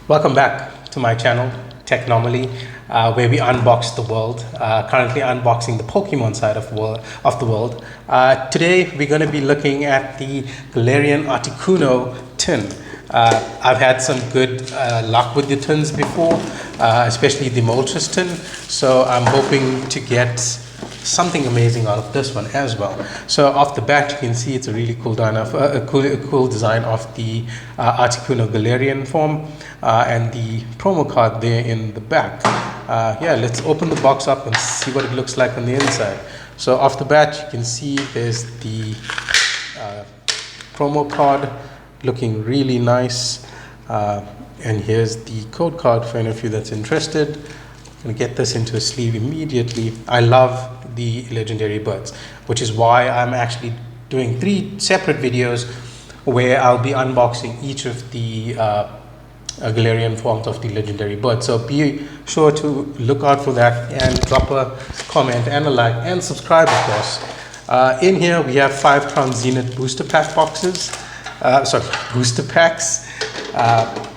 Welcome back to my channel, Technomaly, where we unbox the world. Currently unboxing the Pokemon side of the world. Today we're going to be looking at the Galarian Articuno Tin. I've had some good luck with the tins before, especially the Moltres tin, so I'm hoping to get something amazing out of this one as well. So off the bat you can see it's a really cool design of the Articuno Galarian form, and the promo card there in the back. Yeah, let's open the box up and see what it looks like on the inside. So off the bat you can see there's the promo card looking really nice, and here's the code card for any of you that's interested. I'm going to get this into a sleeve immediately. I love the legendary birds, which is why I'm actually doing 3 separate videos where I'll be unboxing each of the Galarian forms of the legendary bird. So be sure to look out for that and drop a comment and a like and subscribe, of course. In here we have 5 Crown Zenith booster pack boxes. Booster packs.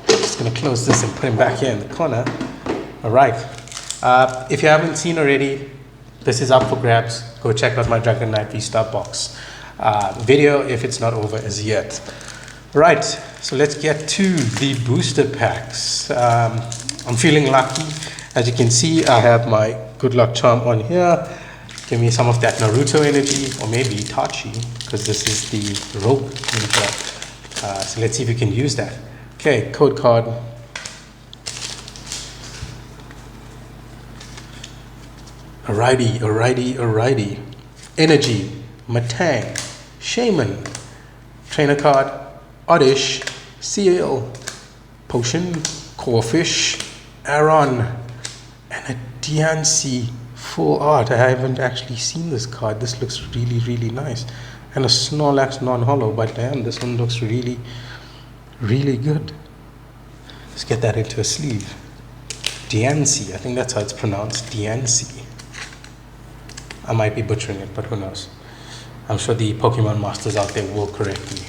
Just going to close this and put him back here in the corner. All right. If you haven't seen already, this is up for grabs. Go check out my Dragon Knight V-Star box video if it's not over as yet. Right, so let's get to the booster packs. I'm feeling lucky. As you can see, I have my good luck charm on here. Give me some of that Naruto energy, or maybe Itachi, because this is the rogue ninja. So let's see if we can use that. Okay, code card. Alrighty. Energy, Matang, Shaman, Trainer card, Oddish, Seal, Potion, Corefish, Aron, and a DNC full art. I haven't actually seen this card. This looks really nice. And a Snorlax non-holo, but damn, this one looks really good. Let's get that into a sleeve. DNC, I think that's how it's pronounced, DNC. I might be butchering it, but who knows. I'm sure the Pokemon masters out there will correct me.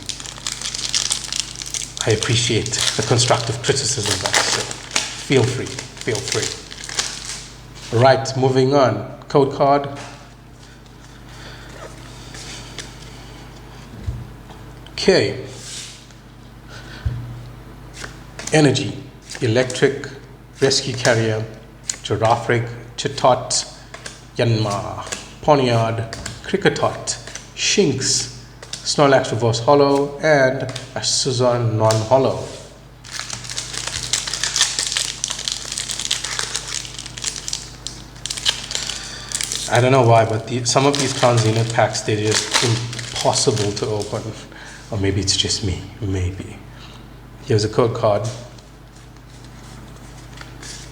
I appreciate the constructive criticism, so feel free. Right, moving on. Code card. Okay. Energy, Electric, Rescue Carrier, Girafarig, Chitot, Yanma, Poniard, Cricketot, Shinx, Snorlax Reverse Holo, and a Suzon non-holo. I don't know why, but some of these Crown Zenith packs, they're just impossible to open. Or maybe it's just me, maybe. Here's a code card.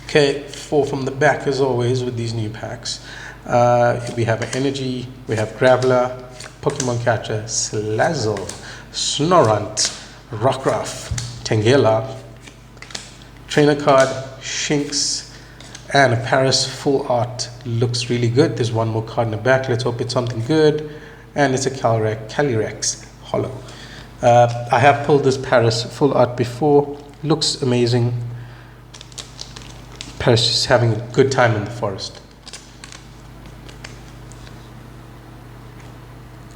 Okay, 4 from the back as always with these new packs. We have an Energy, we have Graveler, Pokemon Catcher, Slazzle, Snorunt, Rockruff, Tangela, Trainer card, Shinx, and a Paris full art. Looks really good. There's one more card in the back. Let's hope it's something good. And it's a Calyrex holo. I have pulled this Paris full art before. Looks amazing. Paris is having a good time in the forest.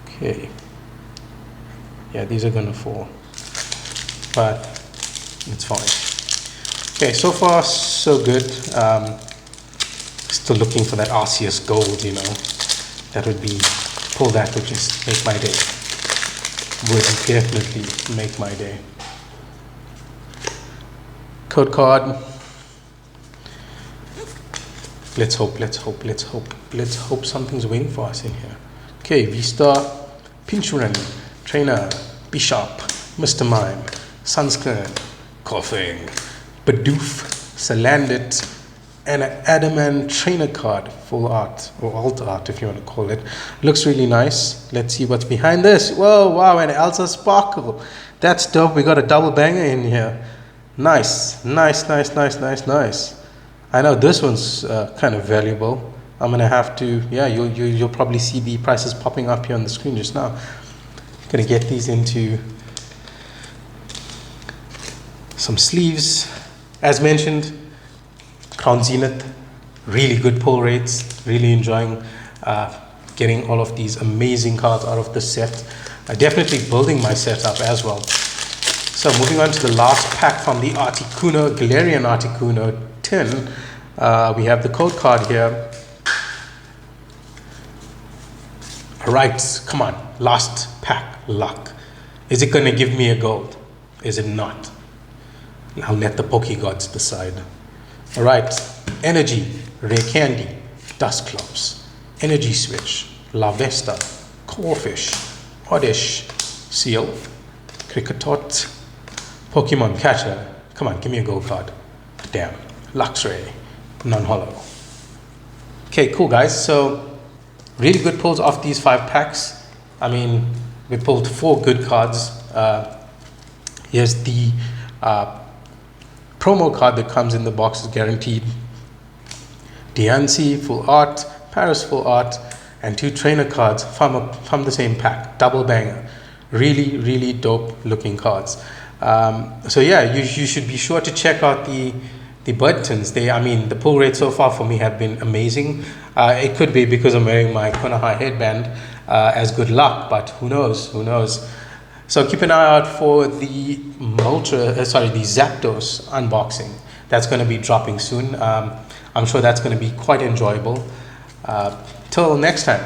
Okay. Yeah, these are gonna fall, but it's fine. Okay, so far so good. Still looking for that Arceus gold, you know. That would be, pull that would just make my day. Would definitely make my day. Code card. Let's hope something's waiting for us in here. Okay, V-Star, Pinchuran, Trainer, Bishop, Mr. Mime, Sunscreen, Coughing, Bidoof, Salandit, and an Adamant Trainer card, full art, or alt art if you want to call it. Looks really nice. Let's see what's behind this. Whoa, wow, and Elsa Sparkle. That's dope. We got a double banger in here. Nice. I know this one's kind of valuable. I'm gonna have to, yeah, you'll probably see the prices popping up here on the screen just now. Gonna get these into some sleeves As mentioned, Crown Zenith, really good pull rates, really enjoying getting all of these amazing cards out of the set. Definitely building my setup as well. So moving on to the last pack from the Galarian Articuno Tin, we have the code card here. Alright, come on, last pack, luck. Is it going to give me a gold? Is it not? I'll let the Poke Gods decide. Alright, Energy, Rare Candy, Dusclops, Energy Switch, Lavesta, Corfish, Oddish, Seal, Cricketot, Pokemon Catcher. Come on, give me a gold card. Damn. Luxray, non-hollow. Okay, cool guys. So really good pulls off these 5 packs. I mean, we pulled 4 good cards. Here's the promo card that comes in the box, is guaranteed. Diancie, full art, Paris, full art, and 2 trainer cards from the same pack. Double banger. Really, really dope looking cards. So yeah, you should be sure to check out the Bud Tins. I mean, the pull rates so far for me have been amazing. It could be because I'm wearing my Konoha headband as good luck, but who knows? Who knows? So keep an eye out for the the Zapdos unboxing. That's going to be dropping soon. I'm sure that's going to be quite enjoyable. Till next time.